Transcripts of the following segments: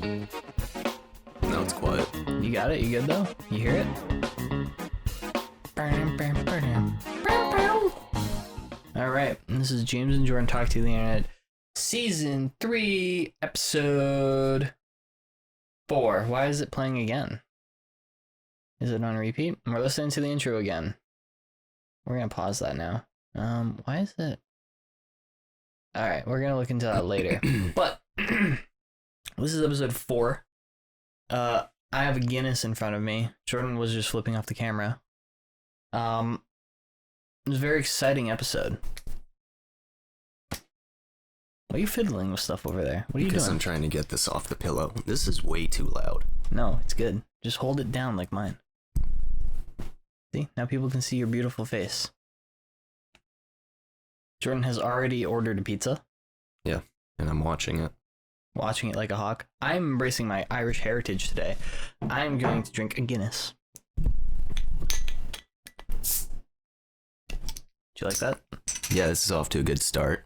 Now it's quiet. You got it? You good though? You hear it? Alright, this is James and Jordan Talk to the Internet. Season 3, Episode 4. Why is it playing again? Is it on repeat? We're listening to the intro again. We're gonna pause that now. Why is it? Alright, we're gonna look into that later. But this is episode 4. I have a Guinness in front of me. Jordan was just flipping off the camera. It was a very exciting episode. Why are you fiddling with stuff over there? What are you doing? Because I'm trying to get this off the pillow. This is way too loud. No, it's good. Just hold it down like mine. See? Now people can see your beautiful face. Jordan has already ordered a pizza. Yeah, and I'm watching it. Watching it like a hawk. I'm embracing my Irish heritage today. I'm going to drink a Guinness. Do you like that? Yeah, this is off to a good start.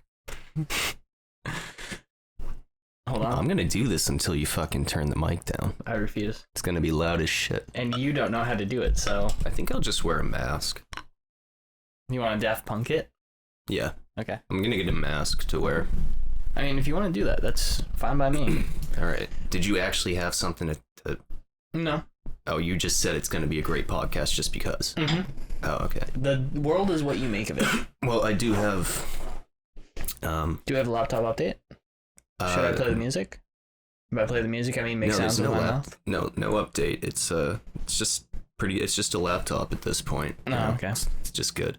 Hold on. I'm gonna do this until you fucking turn the mic down. I refuse. It's gonna be loud as shit. And you don't know how to do it, so... I think I'll just wear a mask. You want to Daft Punk it? Yeah. Okay. I'm gonna get a mask to wear. I mean, if you want to do that, that's fine by me. Alright. Did you actually have something to... No. Oh, you just said it's gonna be a great podcast just because. Mm-hmm. Oh, okay. The world is what you make of it. Well, I do have... Do you have a laptop update? Should I play the music? If I play the music, I mean make sounds with my mouth? No update. It's just it's just a laptop at this point. Oh, okay. It's just good.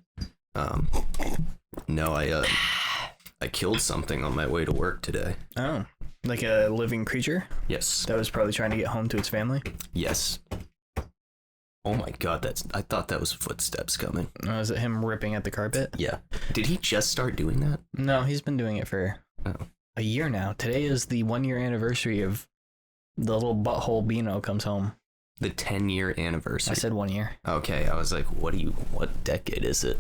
No, I killed something on my way to work today. Oh, like a living creature? Yes. That was probably trying to get home to its family? Yes. Oh my god, I thought that was footsteps coming. Oh, is it him ripping at the carpet? Yeah. Did he just start doing that? No, he's been doing it for a year now. Today is the 1-year anniversary of the little butthole Beano comes home. The 10-year anniversary. I said 1 year. Okay, I was like, what decade is it?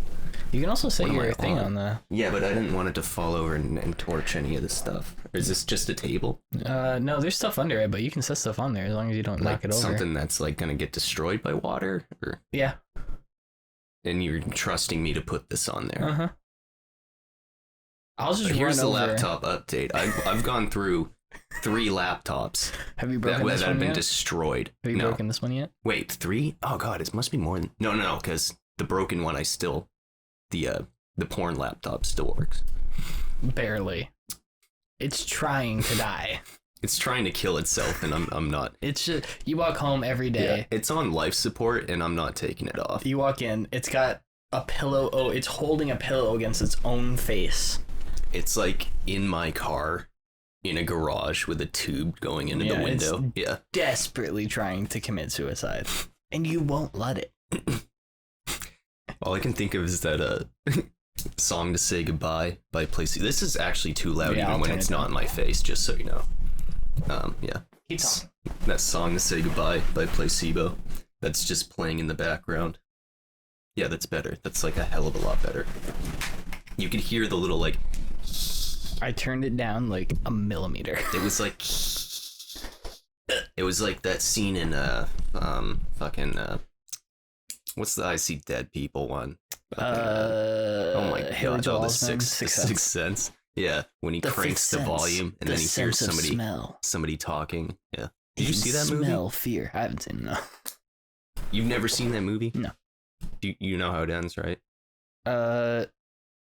You can also set your thing on the... Yeah, but I didn't want it to fall over and torch any of this stuff. Or is this just a table? No, there's stuff under it, but you can set stuff on there as long as you don't knock it over. Something that's like gonna get destroyed by water? Or... Yeah. And you're trusting me to put this on there. Uh-huh. I'll just Here's the run over. laptop update. I've gone through 3 laptops. Have you broken this that one have been yet? destroyed. Have you broken this one yet? Wait, 3? Oh god, it must be more than... No, because the broken one I still... The porn laptop still works. Barely. It's trying to die. It's trying to kill itself, and I'm not. It's just, you walk home every day. Yeah, it's on life support, and I'm not taking it off. You walk in, it's got a pillow. Oh, it's holding a pillow against its own face. It's like in my car, in a garage with a tube going into the window. It's desperately trying to commit suicide, and you won't let it. All I can think of is that Song to Say Goodbye by Placebo. This is actually too loud even when it's not in my face, just so you know. Yeah. Keep talking. That Song to Say Goodbye by Placebo. That's just playing in the background. Yeah, that's better. That's like a hell of a lot better. You could hear the little like... I turned it down like a millimeter. It was like... It was like that scene in what's the I See Dead People one? Oh my god! Oh, the Sixth Sense. Yeah, when he cranks the volume and then he hears somebody talking. Yeah. Did you see that movie? Smell fear. I haven't seen it. No. You've never seen that movie? No. You know how it ends, right?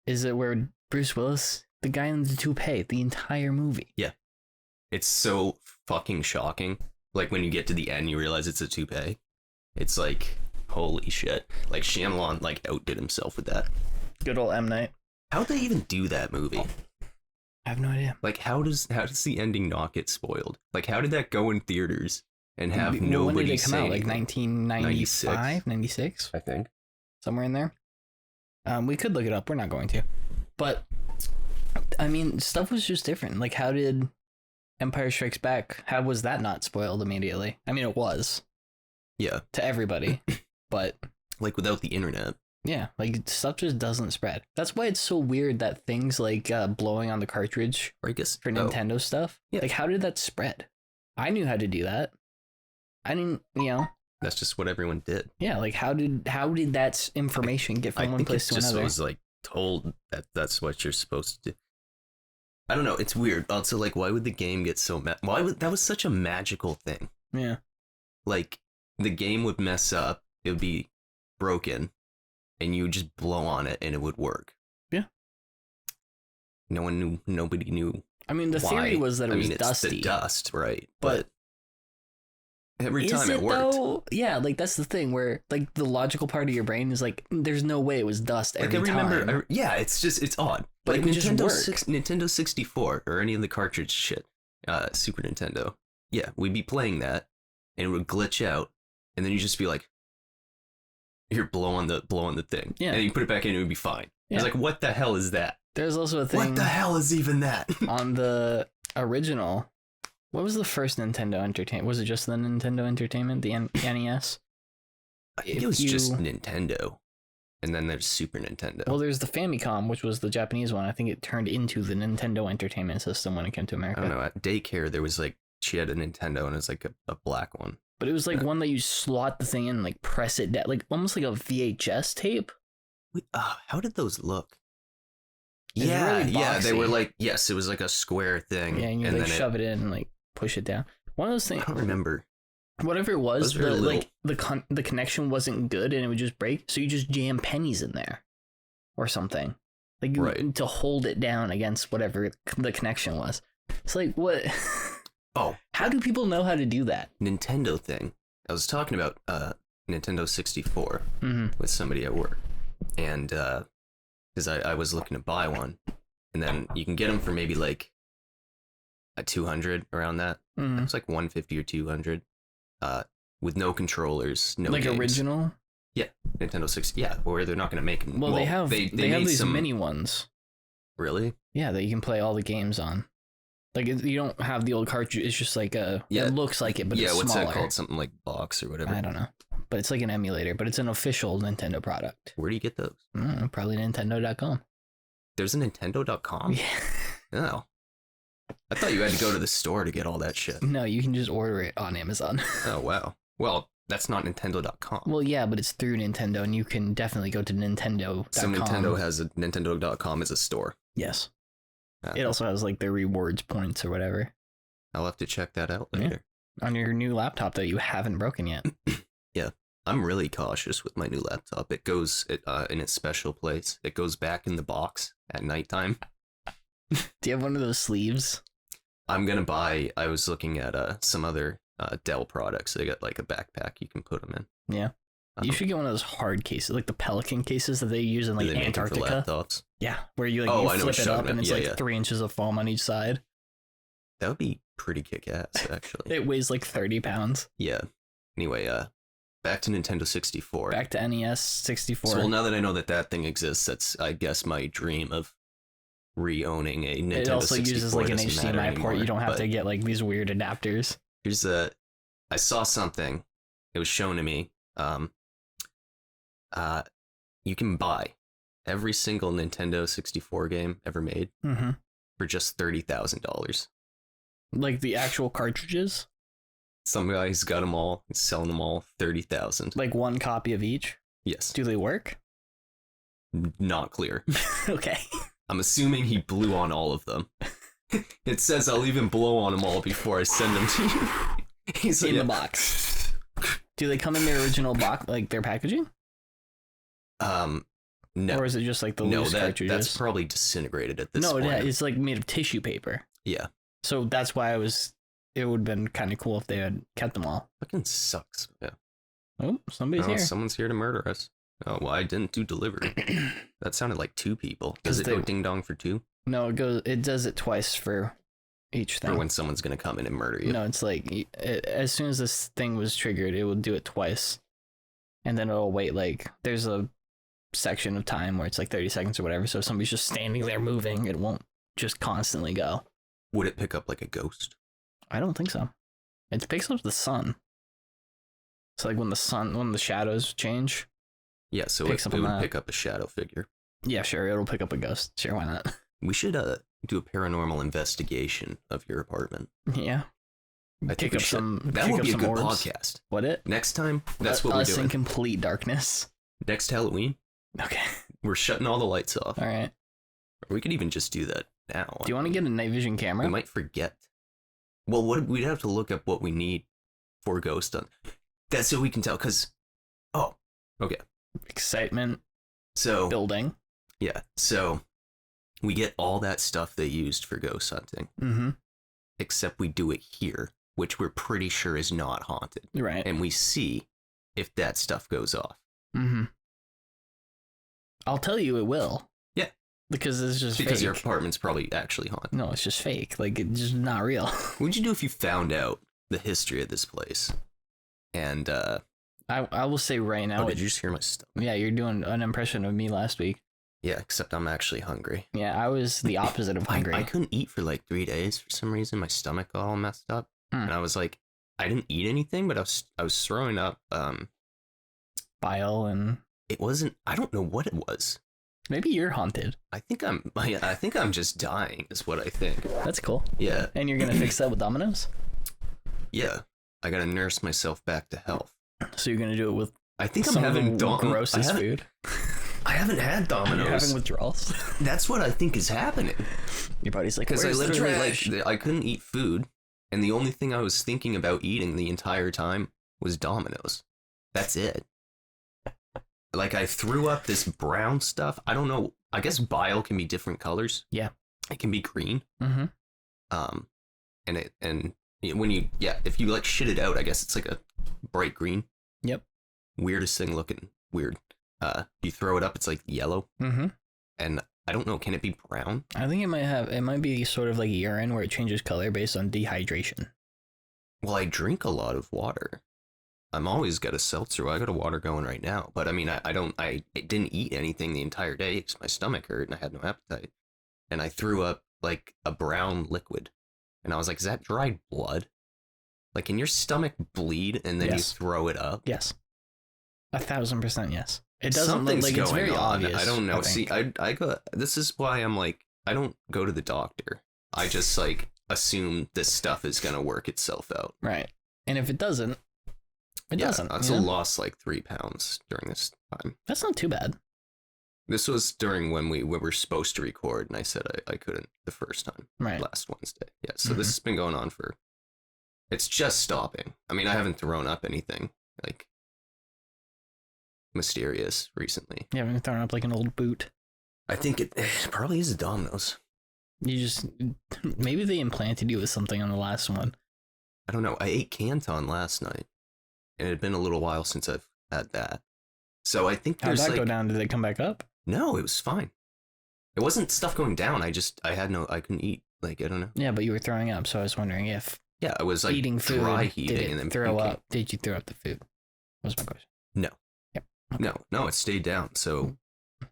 Is it where Bruce Willis, the guy in the toupee, the entire movie? Yeah. It's so fucking shocking. Like when you get to the end, you realize it's a toupee. It's like. Holy shit. Like, Shyamalan, like, outdid himself with that. Good old M. Night. How'd they even do that movie? I have no idea. Like, how does the ending not get spoiled? Like, how did that go in theaters and have nobody when did it come say out? Like 1995, 96? I think. Somewhere in there. We could look it up. We're not going to. But, I mean, stuff was just different. Like, how did Empire Strikes Back, how was that not spoiled immediately? I mean, it was. Yeah. To everybody. But like without the internet. Yeah, like stuff just doesn't spread. That's why it's so weird that things like blowing on the cartridge or I guess for Nintendo stuff. Yeah. Like how did that spread? I knew how to do that. I didn't, That's just what everyone did. Yeah, like how did that information get from one place to another? I was like told that that's what you're supposed to do. I don't know. It's weird. Also, like, why would the game get so that was such a magical thing. Yeah. Like, the game would mess up, it would be broken, and you would just blow on it and it would work. Yeah. Nobody knew. I mean, the theory was that it was dusty. It's the dust, right? But every time it worked. Though? Yeah, like that's the thing where like the logical part of your brain is like, there's no way it was dust every time. It's odd. But like it would just work. Nintendo 64 or any of the cartridge shit, Super Nintendo. Yeah, we'd be playing that, and it would glitch out, and then you just be like, "Here, blow on the thing." Yeah. And you put it back in, and it would be fine. Yeah. It's like, what the hell is that? There's also a thing. What the hell is even that? On the original, what was the first Nintendo Entertainment? Was it just the Nintendo Entertainment, the NES? I think it was just Nintendo, and then there's Super Nintendo. Well, there's the Famicom, which was the Japanese one. I think it turned into the Nintendo Entertainment System when it came to America. I don't know. At daycare, there was like, she had a Nintendo, and it was like a black one. But it was like one that you slot the thing in, like press it down, like almost like a VHS tape. Wait, how did those look? Really they were like, yes, it was like a square thing. Yeah, and you like shove it in and like push it down. One of those things. I don't remember. Whatever it was, the connection wasn't good and it would just break. So you just jam pennies in there, or something, like to hold it down against whatever the connection was. It's like what? Oh, how do people know how to do that? Nintendo thing. I was talking about Nintendo 64 with somebody at work, and because I was looking to buy one, and then you can get them for maybe like a 200 around that. It's like 150 or 200, with no controllers, no like games. Original. Yeah, Nintendo 60. Yeah, or they're not going to make them. Well, they have these mini ones. Really? Yeah, that you can play all the games on. Like, you don't have the old cartridge. It's just like it looks like it, but it's smaller. Yeah, what's that called? Something like Box or whatever. I don't know. But it's like an emulator, but it's an official Nintendo product. Where do you get those? Probably Nintendo.com. There's a Nintendo.com? Yeah. Oh. I thought you had to go to the store to get all that shit. No, you can just order it on Amazon. Oh, wow. Well, that's not Nintendo.com. Well, yeah, but it's through Nintendo, and you can definitely go to Nintendo.com. So Nintendo has a Nintendo.com as a store. Yes. It also has like the rewards points or whatever. I'll have to check that out later. Yeah. On your new laptop that you haven't broken yet. Yeah. I'm really cautious with my new laptop. It goes in its special place. It goes back in the box at nighttime. Do you have one of those sleeves? I'm going to buy, I was looking at some other Dell products. They got like a backpack you can put them in. Yeah. You should get one of those hard cases, like the Pelican cases that they use in like Antarctica. For laptops? Yeah, where you like you flip it up and it's like 3 inches of foam on each side. That would be pretty kick-ass, actually. It weighs like 30 pounds. Yeah. Anyway, back to Nintendo 64. Back to NES 64. So, well, now that I know that thing exists, that's, I guess, my dream of re-owning a Nintendo 64. It also uses like an HDMI port. You don't have to get like these weird adapters. Here's I saw something. It was shown to me. You can buy every single Nintendo 64 game ever made for just $30,000. Like the actual cartridges? Some guy's got them all. He's selling them all $30,000. Like one copy of each? Yes. Do they work? Not clear. Okay. I'm assuming he blew on all of them. It says I'll even blow on them all before I send them to you. He's in the box. Do they come in their original box, like their packaging? No. Or is it just like the loose cartridges? That's probably disintegrated at this point. No, it's like made of tissue paper. Yeah. So that's why it would have been kind of cool if they had kept them all. Fucking sucks. Yeah. Oh, somebody's here. Someone's here to murder us. Oh, well, I didn't do delivery. That sounded like 2 people. Does it go ding dong for 2? No, it does it twice for each thing. Or when someone's going to come in and murder you. No, it's like as soon as this thing was triggered, it will do it twice. And then it'll wait like there's a section of time where it's like 30 seconds or whatever. So if somebody's just standing there moving, it won't just constantly go. Would it pick up like a ghost? I don't think so. It picks up the sun. So like when the shadows change. Yeah, so it would pick up a shadow figure. Yeah, sure. It'll pick up a ghost. Sure, why not? We should do a paranormal investigation of your apartment. Yeah. I think we should. That would be a good podcast. Would it? Next time, that's what we're doing. Us in complete darkness. Next Halloween. Okay. We're shutting all the lights off. All right. Or we could even just do that now. Do you want to get a night vision camera? We might forget. Well, we'd have to look up what we need for ghost hunt. That's so we can tell, because... Oh, okay. Excitement. So... Building. Yeah, so we get all that stuff they used for ghost hunting. Mm-hmm. Except we do it here, which we're pretty sure is not haunted. Right. And we see if that stuff goes off. Mm-hmm. I'll tell you it will. Yeah. Because it's just because fake. Your apartment's probably actually haunted. No, it's just fake. Like, it's just not real. What would you do if you found out the history of this place? And, I will say right now... Oh, did you just hear my stuff? Yeah, you're doing an impression of me last week. Yeah, except I'm actually hungry. Yeah, I was the opposite of hungry. I couldn't eat for like 3 days for some reason. My stomach got all messed up. And I was like, I didn't eat anything, but I was throwing up, bile and... It wasn't... I don't know what it was. Maybe you're haunted. I think I'm just dying, is what I think. That's cool. Yeah. And you're gonna fix that with Domino's? Yeah. I gotta nurse myself back to health. So you're gonna do it with... I think I'm having grossest food. I haven't had Domino's. You're having withdrawals. That's what I think is happening. Your body's like, because I where's literally the trash? I couldn't eat food, and the only thing I was thinking about eating the entire time was Domino's. That's it. Like, I threw up this brown stuff. I don't know. I guess bile can be different colors. Yeah. It can be green. Mm-hmm. And when you if you like shit it out, I guess it's like a bright green. Yep. Weirdest thing looking. Weird. You throw it up, it's like yellow. Mm-hmm. And I don't know, can it be brown? I think it might be sort of like urine where it changes color based on dehydration. Well, I drink a lot of water. I'm always got a seltzer. I got a water going right now. But I mean, I didn't eat anything the entire day because my stomach hurt and I had no appetite. And I threw up like a brown liquid. And I was like, is that dried blood? Like, can your stomach bleed and then you throw it up? Yes. 1,000% yes. It doesn't Something's look like it's very on. obvious. I don't know. I go. This is why I'm like, I don't go to the doctor. I just like assume this stuff is gonna work itself out. Right. And if it doesn't, it doesn't. I still lost like 3 pounds during this time. That's not too bad. This was during when we were supposed to record, and I said I couldn't the first time. Right. Last Wednesday. Yeah. So this has been going on for. It's just stopping. I mean, I haven't thrown up anything like mysterious recently. You haven't thrown up like an old boot. I think it probably is a Domino's. Maybe they implanted you with something on the last one. I don't know. I ate Canton last night, and it had been a little while since I've had that. So I think there's How'd that go down? Did they come back up? No, it was fine. It wasn't stuff going down. I couldn't eat. Like, I don't know. Yeah, but you were throwing up, so I was wondering if I was like eating food, dry heaving and then throw up. Did you throw up the food? Was my question. No. Yep. Okay. No, it stayed down. So,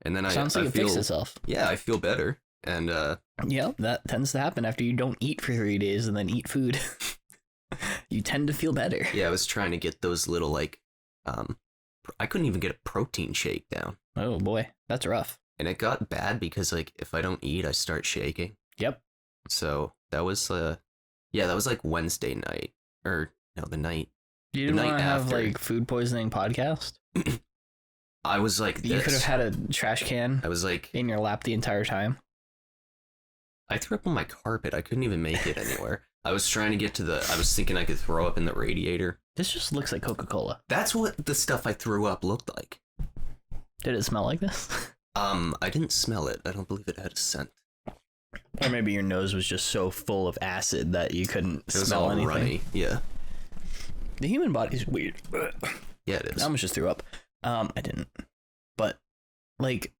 and then Sounds like it fixed itself. Yeah, I feel better. And yeah, that tends to happen after you don't eat for 3 days and then eat food. You tend to feel better. Yeah, I was trying to get those little like, I couldn't even get a protein shake down. Oh boy, that's rough. And it got bad because like if I don't eat, I start shaking. Yep. So that was that was like Wednesday night, or no, the night. You didn't want to have like food poisoning podcast? I was like this. You could have had a trash can. I was like in your lap the entire time. I threw up on my carpet. I couldn't even make it anywhere. I was trying to get to I was thinking I could throw up in the radiator. This just looks like Coca-Cola. That's what the stuff I threw up looked like. Did it smell like this? I didn't smell it. I don't believe it had a scent. Or maybe your nose was just so full of acid that you couldn't smell anything. Runny. Yeah. The human body's weird. Yeah, it is. I almost just threw up. I didn't. But, like,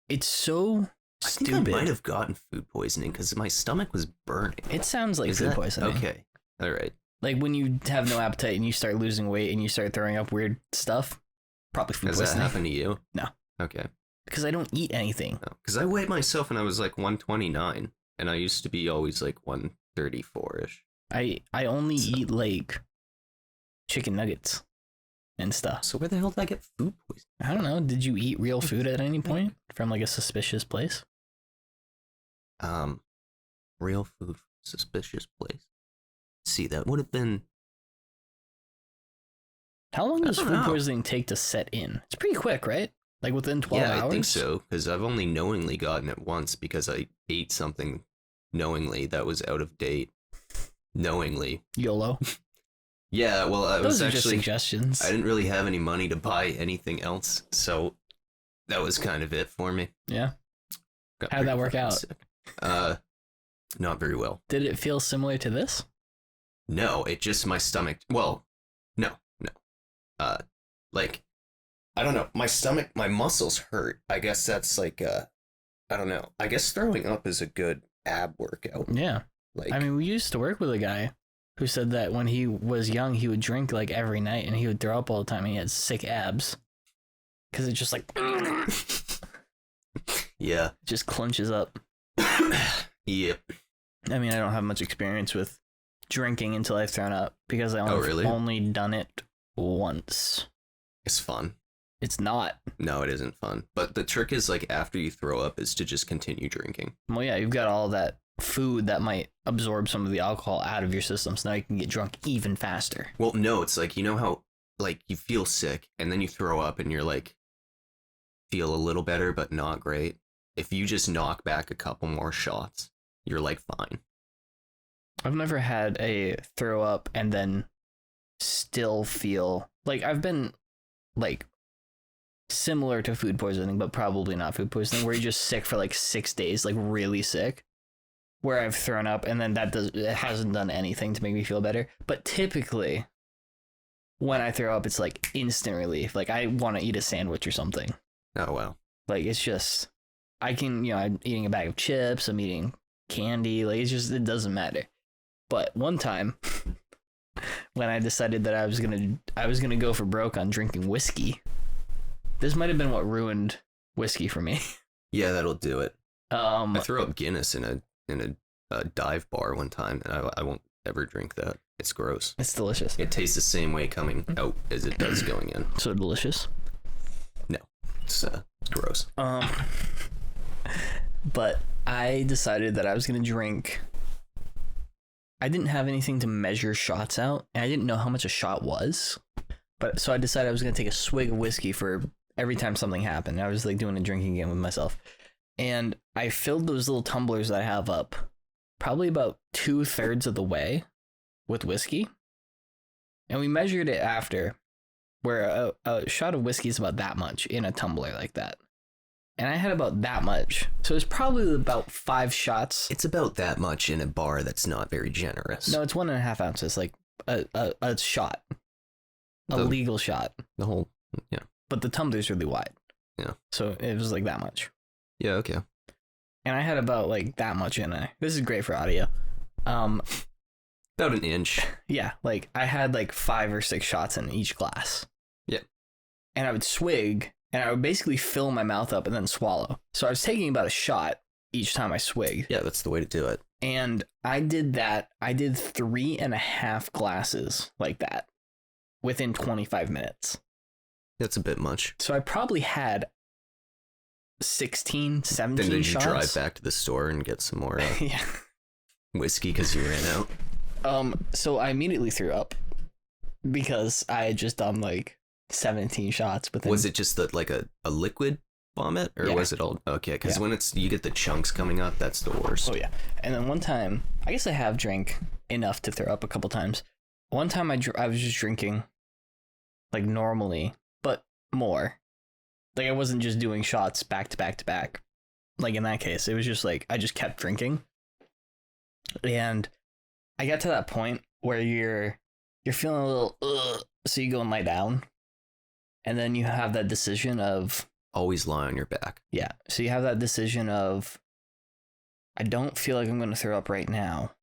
it's so stupid. I think I might have gotten food poisoning because my stomach was burning. It sounds like food poisoning. Okay. All right. Like when you have no appetite and you start losing weight and you start throwing up weird stuff, probably food poisoning. Has that happened to you? No. Okay. Because I don't eat anything. Because I weighed myself and I was like 129, and I used to be always like 134-ish. I only eat like chicken nuggets and stuff. So where the hell did I get food poisoning? I don't know. Did you eat real food at any point from like a suspicious place? Real food, suspicious place. see. That would have been... How long does food poisoning take to set in? It's pretty quick, right? Like within 12 hours? Yeah, I think so, because I've only knowingly gotten it once because I ate something knowingly that was out of date. Knowingly. YOLO. Yeah, well, I Those was are actually... just suggestions. I didn't really have any money to buy anything else, so that was kind of it for me. Yeah. How'd that work out? Sick. Not very well. Did it feel similar to this? No, it just my stomach. Well, no. Like, I don't know. My stomach, my muscles hurt. I guess that's like, I don't know. I guess throwing up is a good ab workout. Yeah. Like, I mean, we used to work with a guy who said that when he was young, he would drink like every night and he would throw up all the time. And he had sick abs because it just like, yeah, just clenches up. Yep. I mean, I don't have much experience with drinking until I've thrown up because I only done it once. It's fun. It's not. No, it isn't fun. But the trick is, like, after you throw up is to just continue drinking. Well, yeah, you've got all that food that might absorb some of the alcohol out of your system, so now you can get drunk even faster. Well, no, it's like, you know how, like, you feel sick and then you throw up and you're like, feel a little better, but not great. If you just knock back a couple more shots, you're like, fine. I've never had a throw up and then still feel like I've been like similar to food poisoning, but probably not food poisoning, where you're just sick for like 6 days, like really sick, where I've thrown up and then it hasn't done anything to make me feel better. But typically when I throw up, it's like instant relief. Like I want to eat a sandwich or something. Oh, wow. Like it's just, I'm eating a bag of chips, I'm eating candy, like it doesn't matter. But one time when I decided that I was gonna go for broke on drinking whiskey, this might have been what ruined whiskey for me. Yeah, that'll do it. I threw up Guinness in a dive bar one time, and I won't ever drink that. It's gross. It's delicious. It tastes the same way coming out as it does going in. So delicious? No, it's gross. But I decided that I was gonna drink. I didn't have anything to measure shots out, and I didn't know how much a shot was. But so I decided I was going to take a swig of whiskey for every time something happened. I was like doing a drinking game with myself. And I filled those little tumblers that I have up probably about 2/3 of the way with whiskey. And we measured it after, where a shot of whiskey is about that much in a tumbler like that. And I had about that much. So it's probably about 5 shots. It's about that much in a bar that's not very generous. No, it's 1.5 ounces, like a shot. A legal shot. The whole, yeah. But the tumbler's really wide. Yeah. So it was like that much. Yeah, okay. And I had about like that much in it. This is great for audio. About an inch. Yeah, like I had like 5 or 6 shots in each glass. Yeah. And I would swig, and I would basically fill my mouth up and then swallow. So I was taking about a shot each time I swigged. Yeah, that's the way to do it. And I did that. I did 3.5 glasses like that within 25 minutes. That's a bit much. So I probably had 16, 17 then did shots. You drive back to the store and get some more yeah. whiskey because you ran out? So I immediately threw up because I had just done like 17 shots. Was it just like a liquid vomit, or was it all okay? Because when you get the chunks coming up, that's the worst. Oh yeah. And then one time, I guess I have drank enough to throw up a couple times. One time I was just drinking like normally, but more. Like I wasn't just doing shots back to back to back. Like in that case, it was just like I just kept drinking. And I got to that point where you're feeling a little so you go and lie down. And then you have that decision of always lie on your back. Yeah. So you have that decision of I don't feel like I'm going to throw up right now.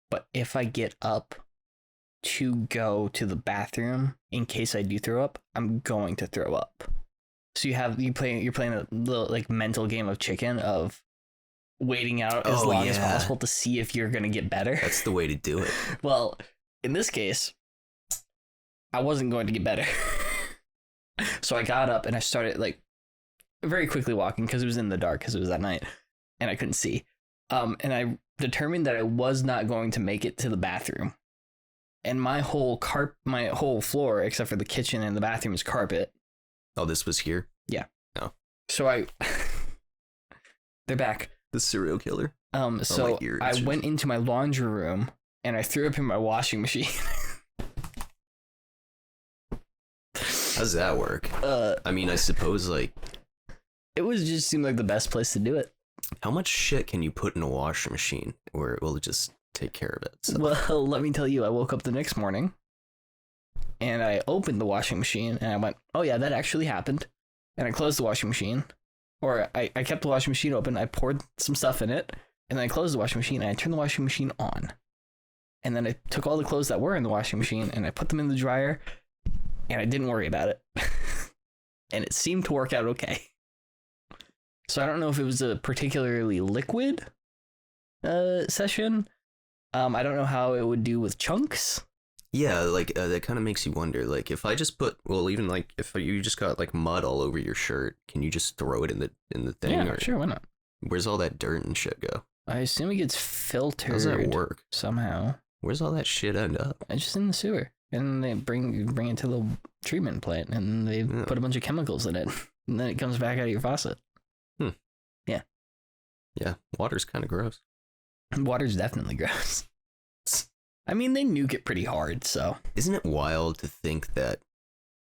But if I get up to go to the bathroom in case I do throw up, I'm going to throw up. So you're playing a little like mental game of chicken of waiting out as long as possible to see if you're going to get better. That's the way to do it. Well, in this case, I wasn't going to get better. So I got up and I started like very quickly walking because it was in the dark because it was that night and I couldn't see. And I determined that I was not going to make it to the bathroom and my whole floor, except for the kitchen and the bathroom, is carpet. Oh, this was here? Yeah. Oh. So they're back. The serial killer. So I went into my laundry room and I threw up in my washing machine. How does that work? I mean, I suppose like it just seemed like the best place to do it. How much shit can you put in a washing machine where it will just take care of it? So. Well, let me tell you, I woke up the next morning and I opened the washing machine and I went, oh yeah, that actually happened. And I closed the washing machine, or I kept the washing machine open. I poured some stuff in it and then I closed the washing machine and I turned the washing machine on. And then I took all the clothes that were in the washing machine and I put them in the dryer and I didn't worry about it. And it seemed to work out okay. So I don't know if it was a particularly liquid session. I don't know how it would do with chunks. Yeah, like that kind of makes you wonder. Like if I just put, well, even like if you just got like mud all over your shirt, can you just throw it in the thing? Yeah, sure, why not? Where's all that dirt and shit go? I assume it gets filtered. How does that work? Somehow. Where's all that shit end up? It's just in the sewer, and they bring it to the treatment plant, and they put a bunch of chemicals in it, and then it comes back out of your faucet. Yeah. Yeah, water's kind of gross. Water's definitely gross. I mean, they nuke it pretty hard, so. Isn't it wild to think that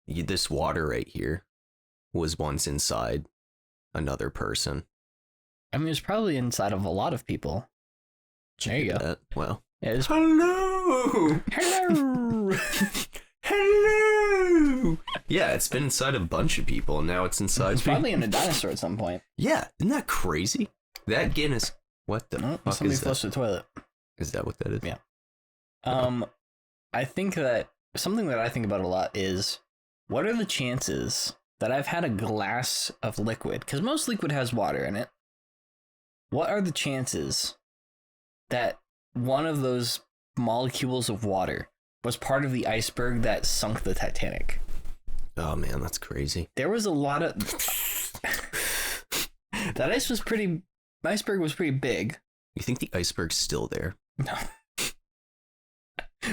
this water right here was once inside another person? I mean, it was probably inside of a lot of people. There you go. Well. Yeah, Hello! Hello! Hello! Yeah, it's been inside a bunch of people, and now it's inside. It's probably in a dinosaur at some point. Yeah, isn't that crazy? That Guinness. What the fuck somebody is that? flushed the toilet. Is that what that is? Yeah. I think that something that I think about a lot is, what are the chances that I've had a glass of liquid? Because most liquid has water in it. What are the chances that one of those molecules of water was part of the iceberg that sunk the Titanic? Oh man, that's crazy. There was a lot of that iceberg was pretty big. You think the iceberg's still there? No.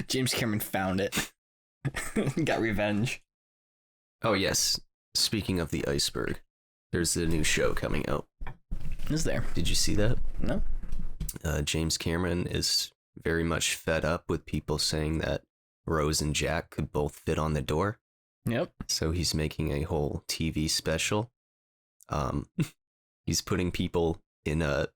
James Cameron found it. Got revenge. Oh yes. Speaking of the iceberg, there's a new show coming out. Is there? Did you see that? No. James Cameron is very much fed up with people saying that Rose and Jack could both fit on the door. Yep. So he's making a whole TV special. He's putting people in a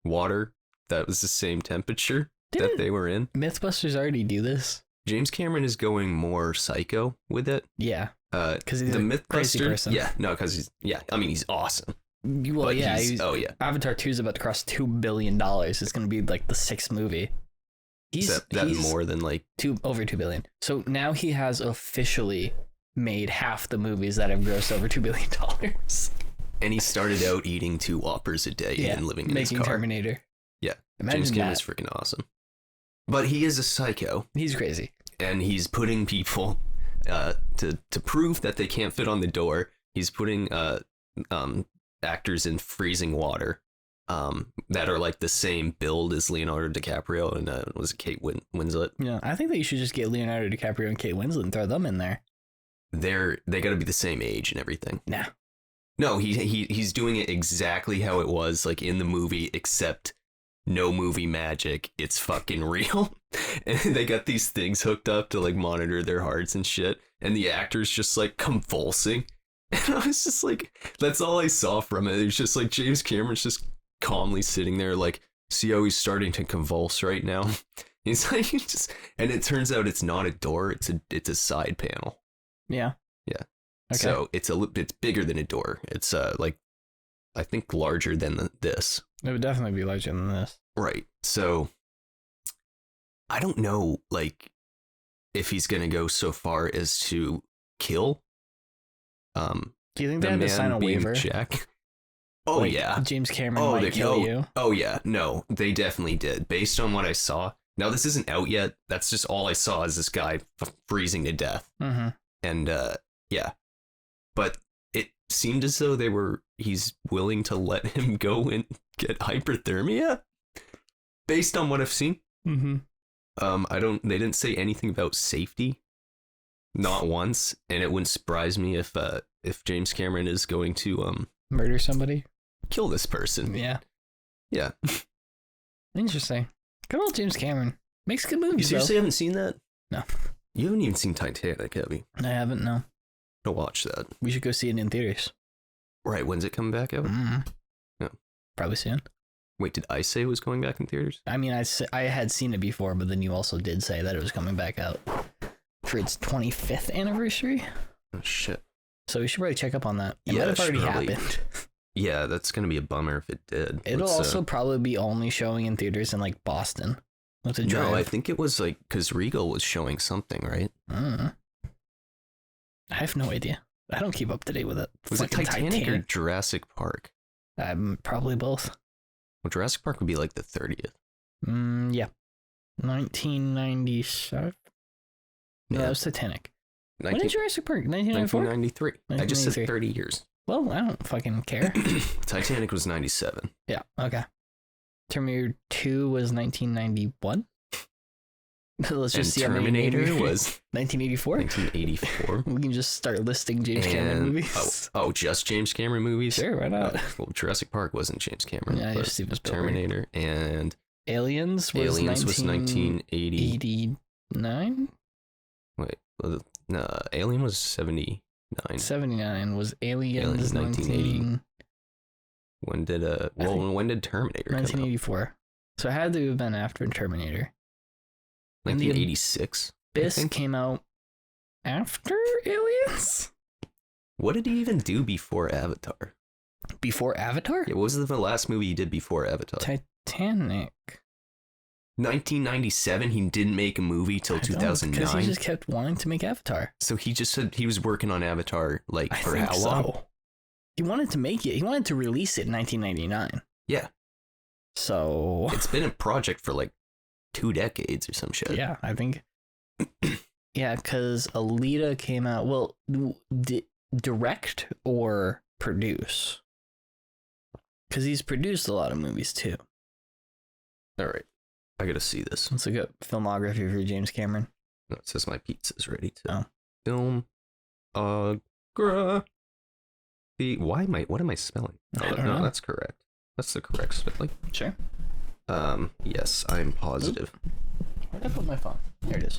water that was the same temperature that they were in. Mythbusters already do this. James Cameron is going more psycho with it. Yeah. Because he's the a crazy Mythbuster. person. Yeah, no, because he's awesome. Well, but yeah. Avatar 2 is about to cross $2 billion. It's going to be like the 6th movie. Is that more than like over $2 billion. So now he has officially made half the movies that have grossed over $2 billion. And he started out eating 2 Whoppers a day and living in his car. Making Terminator. Yeah. Imagine James Cameron is freaking awesome. But he is a psycho. He's crazy. And he's putting people to prove that they can't fit on the door. He's putting actors in freezing water that are like the same build as Leonardo DiCaprio and was it Kate Winslet? Yeah, I think that you should just get Leonardo DiCaprio and Kate Winslet and throw them in there. They got to be the same age and everything. Nah. No, he's doing it exactly how it was like in the movie, except no movie magic. It's fucking real. And they got these things hooked up to like monitor their hearts and shit. And the actor's just like convulsing. And I was just like, that's all I saw from it. It's just like James Cameron's just calmly sitting there like, see how he's starting to convulse right now? He's like, and it turns out it's not a door. It's a side panel. Yeah. Yeah. Okay. So it's bigger than a door. It's like, I think larger than this. It would definitely be larger than this. Right. So I don't know, like, if he's going to go so far as to kill. Do you think they had to sign a waiver? Jack? Oh, like, yeah. James Cameron might kill you. Oh, yeah. No, they definitely did. Based on what I saw. Now, this isn't out yet. That's just all I saw is this guy freezing to death. Mm-hmm. And, yeah. But it seemed as though he's willing to let him go and get hyperthermia based on what I've seen. Mm-hmm. They didn't say anything about safety. Not once. And it wouldn't surprise me if James Cameron is going to, murder somebody? Kill this person. Yeah. Yeah. Interesting. Good old James Cameron. Makes good movies, You seriously haven't seen that? No. You haven't even seen Titanic, have you? I haven't, no. I'll watch that. We should go see it in theaters. Right, when's it coming back out? Yeah. Probably soon. Wait, did I say it was going back in theaters? I mean, I had seen it before, but then you also did say that it was coming back out for its 25th anniversary. Oh, shit. So we should probably check up on that. It might have already happened. Yeah, that's going to be a bummer if it did. It'll also probably be only showing in theaters in, like, Boston. No, I think it was, like, because Regal was showing something, right? I have no idea. I don't keep up to date with it. Was it Titanic or Jurassic Park? Probably both. Well, Jurassic Park would be like the 30th. Yeah. 1997? Yeah, that was Titanic. When did Jurassic Park? 1994? 1993. I just said 30 years. Well, I don't fucking care. Titanic was 97. Yeah, okay. Terminator 2 was 1991? Let's just see. Terminator was 1984? 1984. We can just start listing James Cameron movies. Oh, just James Cameron movies? Sure, why not? Well, Jurassic Park wasn't James Cameron. Yeah, just Steven Spielberg. Terminator and Aliens was 1989. Wait, no, Alien was 79. 79 was Aliens 1980. When did Terminator 1984. come out? So it had to have been after Terminator. 1986. Abyss came out after Aliens? What did he even do before Avatar? Before Avatar? Yeah, what was the last movie he did before Avatar? Titanic. 1997, he didn't make a movie till 2009. Because he just kept wanting to make Avatar. So he just said he was working on Avatar for how long? He wanted to make it. He wanted to release it in 1999. Yeah. So it's been a project for like 2 decades or some shit. Yeah, I think. Yeah, because Alita came out. Well, direct or produce? Because he's produced a lot of movies too. All right. I gotta see this. Let's look at filmography for James Cameron. No, it says my pizza's ready to. Oh. What am I spelling? I don't know. That's correct. That's the correct spelling. Sure. Yes, I'm positive. Where'd I put my phone? There it is.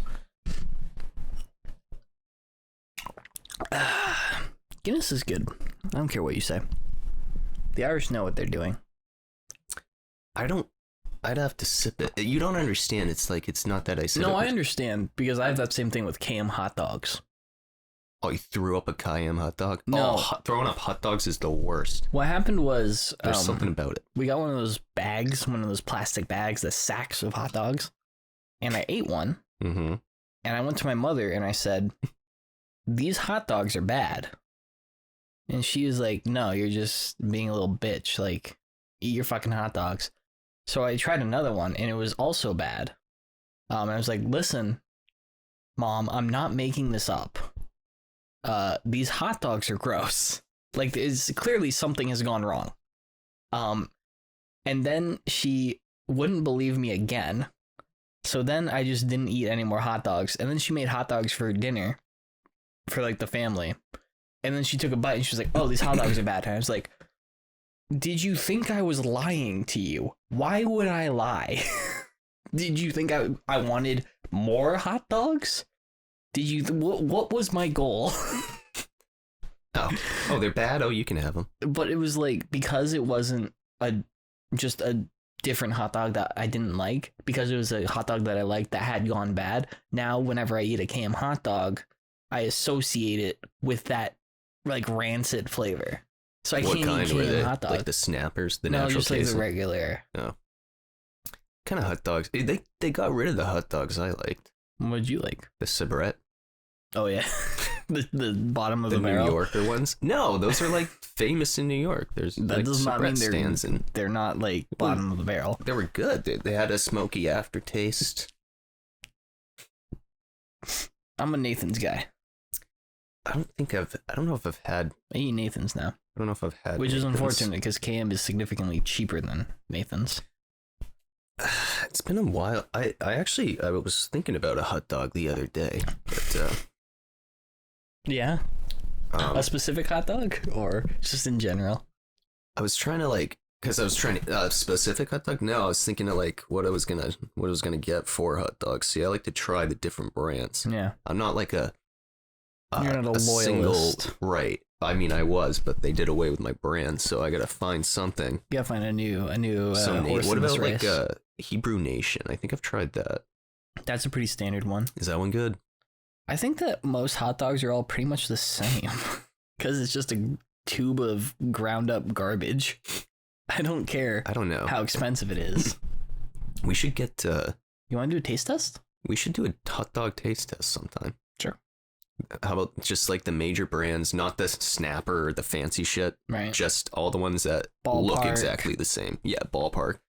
Guinness is good. I don't care what you say. The Irish know what they're doing. I'd have to sip it. You don't understand. It's like, it's not that I said. No, I understand, because I have that same thing with KM hot dogs. Oh, you threw up a Cayenne hot dog? No. Throwing up hot dogs is the worst. What happened was... There's something about it. We got one of those bags, one of those plastic bags, the sacks of hot dogs. And I ate one. Mm-hmm. And I went to my mother and I said, these hot dogs are bad. And she was like, no, you're just being a little bitch. Like, eat your fucking hot dogs. So I tried another one and it was also bad. I was like, listen, Mom, I'm not making this up. These hot dogs are gross. Like, it's clearly something has gone wrong. And then she wouldn't believe me again. So then I just didn't eat any more hot dogs. And then she made hot dogs for dinner for like the family. And then she took a bite and she was like, oh, these hot dogs are bad. And I was like, did you think I was lying to you? Why would I lie? Did you think I wanted more hot dogs? Did you? What was my goal? Oh, they're bad? Oh, you can have them. But it was like, because it wasn't just a different hot dog that I didn't like, because it was a hot dog that I liked that had gone bad. Now, whenever I eat a KM hot dog, I associate it with that like rancid flavor. So I can't eat KM hot dog. Like the snappers, the no, natural just like the regular. Oh. Kind of hot dogs. They got rid of the hot dogs I liked. What'd you like? The Sabrette. Oh yeah, the bottom of the barrel. New Yorker ones. No, those are like famous in New York. There's that like does not mean they're not like bottom of the barrel. They were good. They had a smoky aftertaste. I'm a Nathan's guy. I don't know if I've had. I eat Nathan's now. I don't know if I've had. Which is unfortunate because KM is significantly cheaper than Nathan's. It's been a while. I was thinking about a hot dog the other day, but yeah, a specific hot dog or just in general? I was trying to because I was trying to specific hot dog. No, I was thinking of what I was gonna get for hot dogs. See, I like to try the different brands. Yeah, I'm not like you're not a loyalist, right? I mean, I was, but they did away with my brand, so I gotta find something. You gotta find a new horse. What about race. Hebrew Nation? I think I've tried that. That's a pretty standard one. Is that one good? I think that most hot dogs are all pretty much the same because it's just a tube of ground up garbage. I don't care. I don't know how expensive it is. We should get. You want to do a taste test? We should do a hot dog taste test sometime. Sure. How about just like the major brands, not the Snapper or the fancy shit, right? Just all the ones that look exactly the same. Yeah, Ballpark.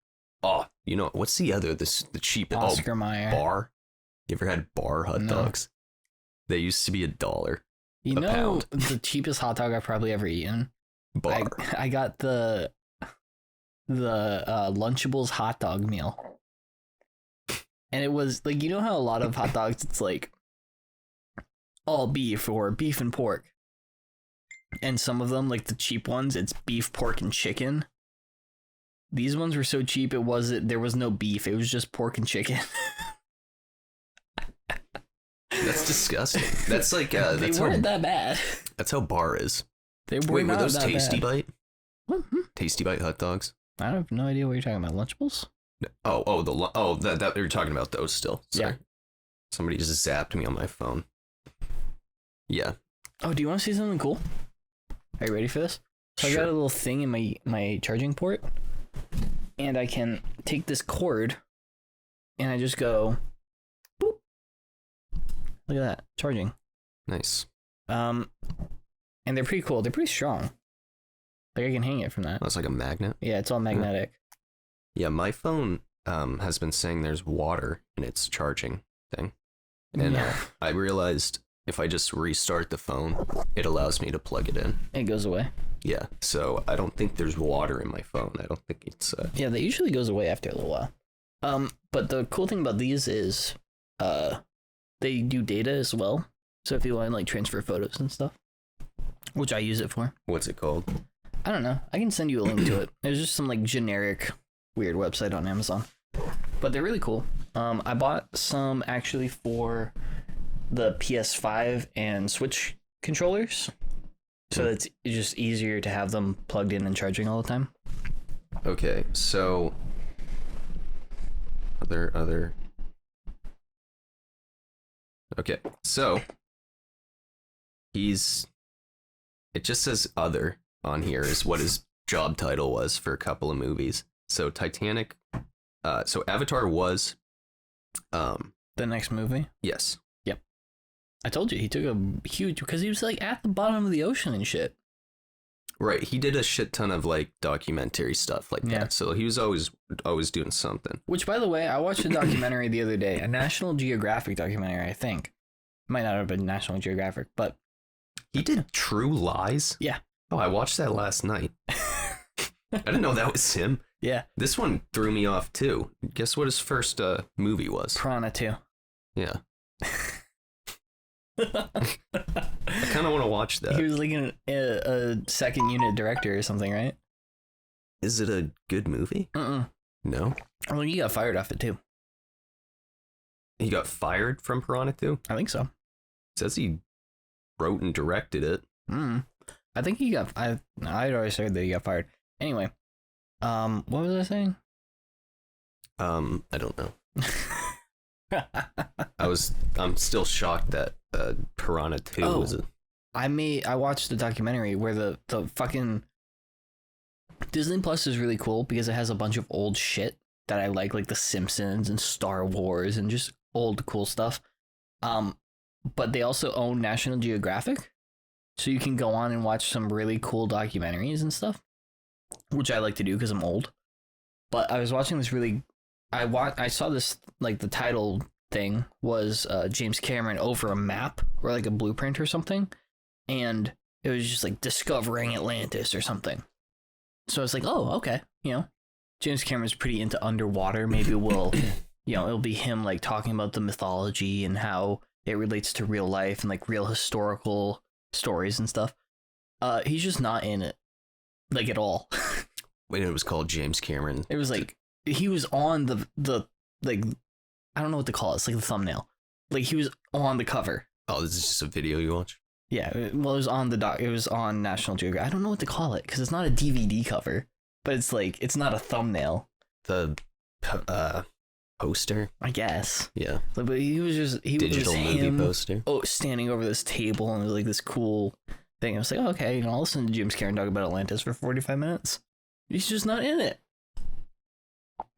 Oh, what's the other? The cheap Oscar Mayer Bar. You ever had Bar hot dogs? They used to be $1. Pound. The cheapest hot dog I've probably ever eaten. Bar. I got the Lunchables hot dog meal, and it was like how a lot of hot dogs it's like all beef or beef and pork, and some of them like the cheap ones it's beef, pork, and chicken. These ones were so cheap there was no beef, it was just pork and chicken. That's disgusting. That's like they weren't that bad. That's how Bar is. Were those Tasty bad. Bite? Tasty Bite hot dogs? I have no idea what you're talking about. Lunchables? That you're talking about those still. Sorry. Yeah. Somebody just zapped me on my phone. Yeah. Oh, do you want to see something cool? Are you ready for this? So sure. I got a little thing in my charging port, and I can take this cord, and I just go, boop. Look at that, charging. Nice. And they're pretty cool. They're pretty strong. Like I can hang it from that. That's like a magnet? Yeah, it's all magnetic. Yeah, my phone has been saying there's water in its charging thing. And I realized if I just restart the phone, it allows me to plug it in. It goes away. Yeah, so I don't think there's water in my phone. I don't think it's... Yeah, that usually goes away after a little while. But the cool thing about these is they do data as well. So if you want to like transfer photos and stuff, which I use it for. What's it called? I don't know. I can send you a link to it. There's just some like generic weird website on Amazon. But they're really cool. I bought some actually for the PS5 and Switch controllers. So it's just easier to have them plugged in and charging all the time. Okay, so other Okay, so it just says other on here is what his job title was for a couple of movies. So Titanic, so Avatar was the next movie? Yes. Yep. I told you he took a huge, because he was like at the bottom of the ocean and shit. Right, he did a shit ton of like documentary stuff like that. So he was always doing something. Which, by the way, I watched a documentary the other day, a National Geographic documentary, I think. Might not have been National Geographic, but he did True Lies? Yeah. Oh, I watched that last night. I didn't know that was him. Yeah. This one threw me off too. Guess what his first movie was? Piranha 2. Yeah. I kind of want to watch that. He was like a second unit director or something, right? Is it a good movie? No? Well, he got fired off it too. He got fired from Piranha 2? I think so. It says he wrote and directed it. I think he got... I'd already said that he got fired. Anyway, what was I saying? I don't know. I'm still shocked that Piranha 2 was a... I watched the documentary where the fucking Disney Plus is really cool because it has a bunch of old shit that I like The Simpsons and Star Wars and just old cool stuff. But they also own National Geographic, so you can go on and watch some really cool documentaries and stuff, which I like to do because I'm old. But I was watching this really... I saw this, like, the title thing was James Cameron over a map or like a blueprint or something, and it was just like discovering Atlantis or something. So I was like, oh, okay, James Cameron's pretty into underwater. Maybe we'll, it'll be him like talking about the mythology and how it relates to real life and like real historical stories and stuff. He's just not in it, like at all. When it was called James Cameron, it was like he was on the like, I don't know what to call it. It's like the thumbnail. Like he was on the cover. Oh, this is just a video you watch? Yeah, well, it was on it was on National Geographic. I don't know what to call it because it's not a DVD cover, but it's like it's not a thumbnail. The poster, I guess. Yeah, but he was just digital movie poster. Oh, standing over this table and it was like this cool thing. I was like, okay, I'll listen to James Cameron talk about Atlantis for 45 minutes. He's just not in it.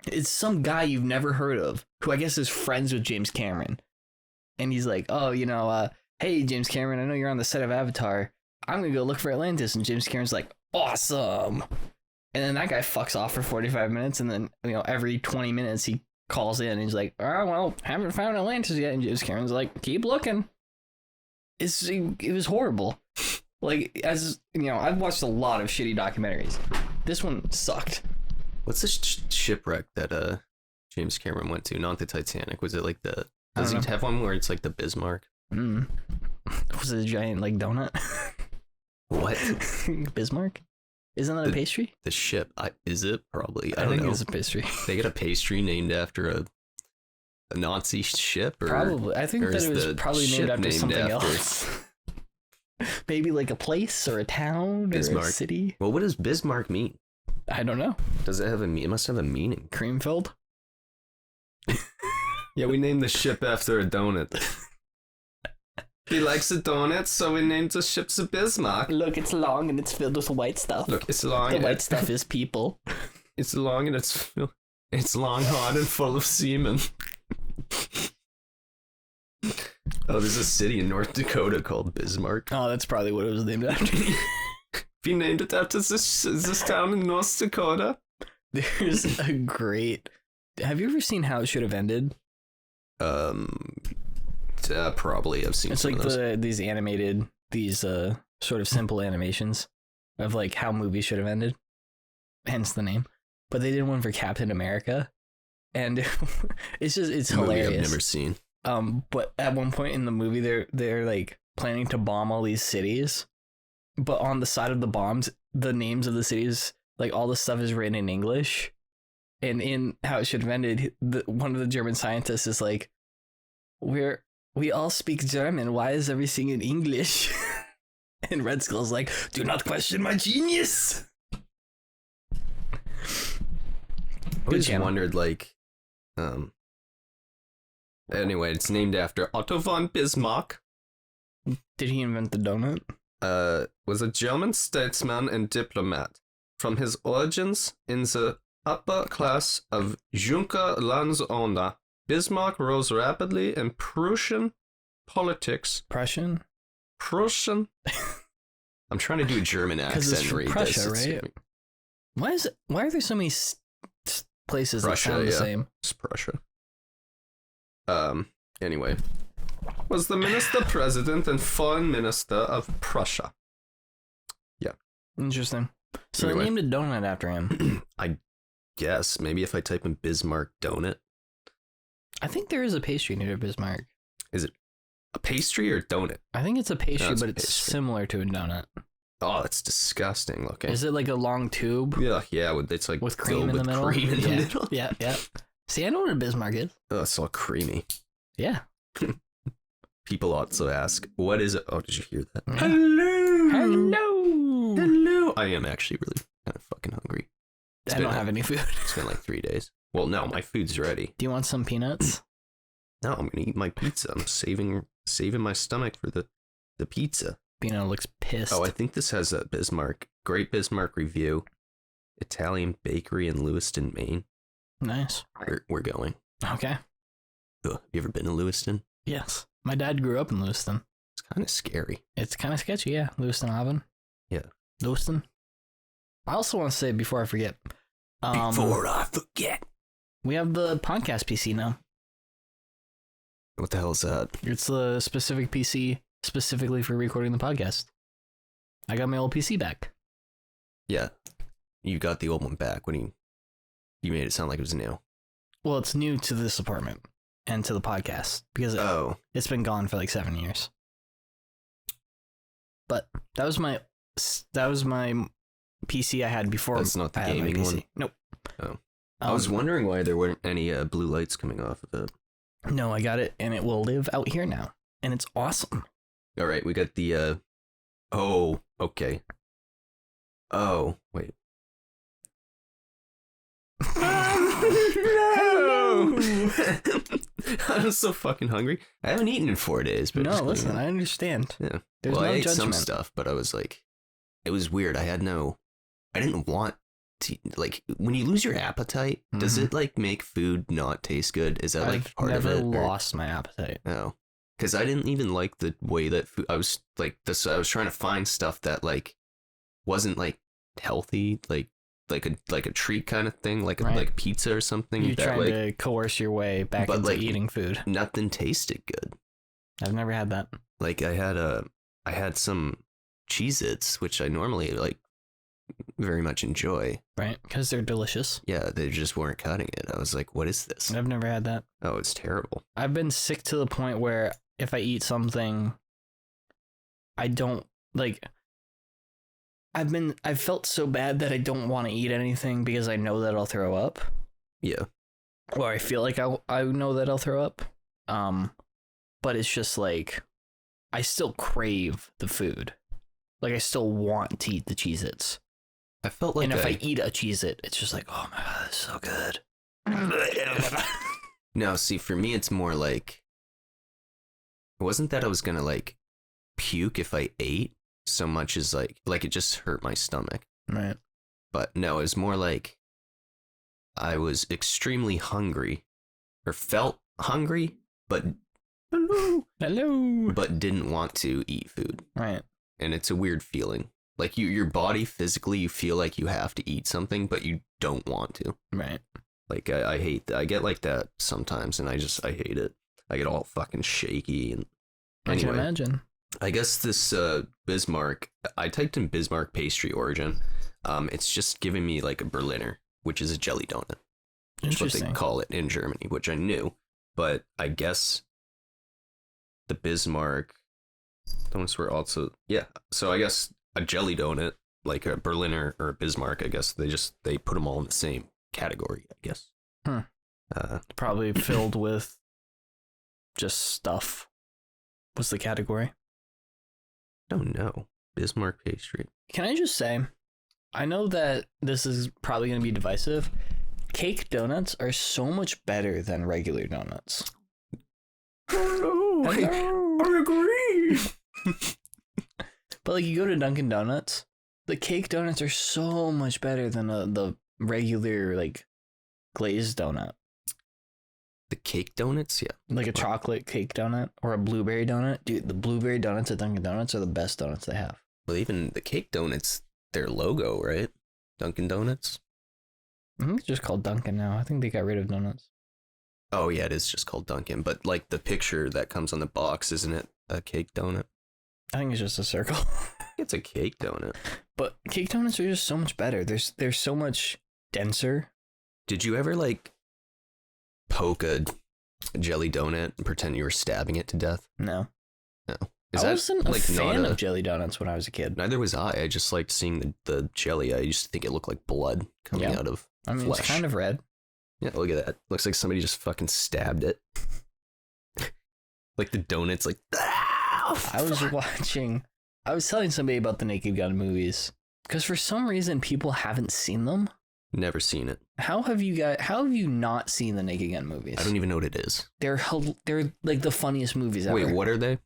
It's some guy you've never heard of who I guess is friends with James Cameron, and he's like, oh, hey, James Cameron, I know you're on the set of Avatar. I'm going to go look for Atlantis. And James Cameron's like, awesome. And then that guy fucks off for 45 minutes. And then, every 20 minutes he calls in and he's like, oh, well, haven't found Atlantis yet. And James Cameron's like, keep looking. It was horrible. Like, as, I've watched a lot of shitty documentaries. This one sucked. What's this shipwreck that James Cameron went to? Not the Titanic. Was it like the... Does he have one where it's like the Bismarck? Was it a giant like donut? What? Bismarck? Isn't that a pastry? The ship. Is it? Probably. I don't think know. It's a pastry. They get a pastry named after a Nazi ship? Or, probably. I think that it was probably named after something else. Maybe like a place or a town Bismarck. Or a city. Well, what does Bismarck mean? I don't know. Does it have it must have a meaning. Cream filled? Yeah, we named the ship after a donut. He likes a donut, so we named the ship the Bismarck. Look, it's long and it's filled with white stuff. Look, it's long. The white stuff is people. It's long and it's long, hard, and full of semen. Oh, there's a city in North Dakota called Bismarck. Oh, that's probably what it was named after. We named it after this town in North Dakota. There's a great... Have you ever seen How It Should Have Ended? Probably I've seen. It's some like of those. these animated, sort of simple animations of like how movies should have ended, hence the name. But they did one for Captain America, and it's hilarious. Movie I've never seen. But at one point in the movie, they're like planning to bomb all these cities, but on the side of the bombs, the names of the cities, like all the stuff is written in English. And in How It Should Have Ended, one of the German scientists is like, we all speak German. Why is everything in English? And Red Skull's like, do not question my genius. I always wondered, like, anyway, it's named after Otto von Bismarck. Did he invent the donut? Was a German statesman and diplomat. From his origins in the upper class of Junker Landsowner, Bismarck rose rapidly in Prussian politics. Prussian? I'm trying to do a German accent. It's from Prussia, right? Why are there so many places Prussia, that sound the same? It's Prussia. Anyway, was the minister president and foreign minister of Prussia. Yeah. Interesting. So anyway. They named a donut after him. I guess maybe if I type in Bismarck donut. I think there is a pastry near Bismarck. Is it a pastry or donut? I think it's a pastry, but it's similar to a donut. Oh, that's disgusting looking. Is it like a long tube? Yeah. It's like with cream in the middle. Cream in the middle. Yeah. See, I know what a Bismarck is. Oh, it's all creamy. Yeah. People also ask, what is it? Oh, did you hear that? Hello. I am actually really kind of fucking hungry. I don't have any food. It's been like 3 days. Well, no, my food's ready. Do you want some peanuts? No, I'm gonna eat my pizza. I'm saving my stomach for the pizza. Bino looks pissed. Oh, I think this has a Great Bismarck Review. Italian bakery in Lewiston, Maine. Nice. We're going. Okay. Ugh, you ever been to Lewiston? Yes. My dad grew up in Lewiston. It's kind of scary. It's kind of sketchy, yeah. Lewiston Haven. Yeah. Lewiston. I also want to say before I forget. We have the podcast PC now. What the hell is that? It's the specific PC specifically for recording the podcast. I got my old PC back. Yeah. You got the old one back. You made it sound like it was new. Well, it's new to this apartment and to the podcast because it's been gone for like 7 years. But that was my PC I had before. That's not the gaming one? Nope. Oh. I was wondering why there weren't any blue lights coming off of it. No, I got it, and it will live out here now, and it's awesome. All right, we got the... Oh, okay. Oh, wait. No! I'm so fucking hungry. I haven't eaten in 4 days. But no, listen, I understand. Yeah. There's no I ate judgment. some stuff, but I was like... It was weird. I didn't want to... Like, when you lose your appetite, does it, like, make food not taste good? Is that, like, part of it? I've never lost my appetite. Oh. Because I didn't even like the way that food... I was, like, I was trying to find stuff that, like, wasn't, like, healthy, like a treat kind of thing, like like pizza or something. You're trying like, to coerce your way back into like, eating food. Nothing tasted good. I've never had that. Like I had some Cheez-Its, which I normally like very much enjoy. Right, because they're delicious. Yeah, they just weren't cutting it. I was like, what is this? I've never had that. Oh, it's terrible. I've been sick to the point where if I eat something, I don't like... I've felt so bad that I don't want to eat anything because I know that I'll throw up. Yeah. Or I feel like I know that I'll throw up. But it's just like, I still crave the food. Like, I still want to eat the Cheez-Its. I felt like... And if I eat a Cheez-It, it's just like, oh my God, it's so good. No, see, for me, it's more like... It wasn't that I was going to, like, puke if I ate. So much as like it just hurt my stomach. Right. But no, it was more like I was extremely hungry or felt hungry, but hello, but didn't want to eat food. Right. And it's a weird feeling. Like your body physically, you feel like you have to eat something, but you don't want to. Right. Like I hate that. I get like that sometimes and I hate it. I get all fucking shaky and anyway. I can imagine. I guess this Bismarck, I typed in Bismarck pastry origin. It's just giving me like a Berliner, which is a jelly donut. That's what they call it in Germany, which I knew. But I guess the Bismarck donuts were also, yeah. So I guess a jelly donut, like a Berliner or a Bismarck, I guess they put them all in the same category, I guess. Probably filled with just stuff. What's the category? Oh no, Bismarck pastry. Can I just say, I know that this is probably going to be divisive. Cake donuts are so much better than regular donuts. Oh, I agree. But like you go to Dunkin' Donuts, the cake donuts are so much better than the regular like glazed donut. The cake donuts, yeah. Like a chocolate cake donut or a blueberry donut. Dude, the blueberry donuts at Dunkin' Donuts are the best donuts they have. Well, even the cake donuts, their logo, right? Dunkin' Donuts? I think it's just called Dunkin' now. I think they got rid of donuts. Oh, yeah, it is just called Dunkin'. But like the picture that comes on the box, isn't it a cake donut? I think it's just a circle. It's a cake donut. But cake donuts are just so much better. They're so much denser. Did you ever like poke a jelly donut and pretend you were stabbing it to death? No. No. I wasn't a fan of jelly donuts when I was a kid. Neither was I. I just liked seeing the jelly. I used to think it looked like blood coming out of flesh. It's kind of red. Yeah, look at that. Looks like somebody just fucking stabbed it. Like the donut's like... I was telling somebody about the Naked Gun movies. Because for some reason, people haven't seen them. Never seen it. How have you not seen the Naked Gun movies? I don't even know what it is. They're like the funniest movies ever. Wait, what are they?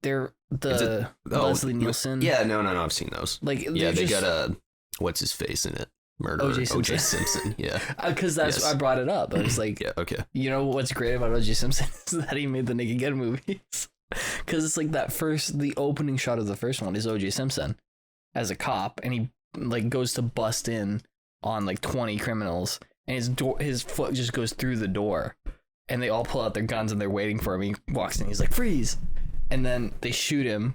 They're the Leslie Nielsen. Yeah, no, I've seen those. Like, yeah, they got what's his face in it? Murderer. O.J. Simpson. Yeah. Because that's I brought it up. I was like, yeah, okay. You know what's great about O.J. Simpson is that he made the Naked Gun movies. Because it's like the opening shot of the first one is O.J. Simpson as a cop, and he like goes to bust in on like 20 criminals, and his foot just goes through the door, and they all pull out their guns and they're waiting for him. He walks in, he's like, freeze, and then they shoot him,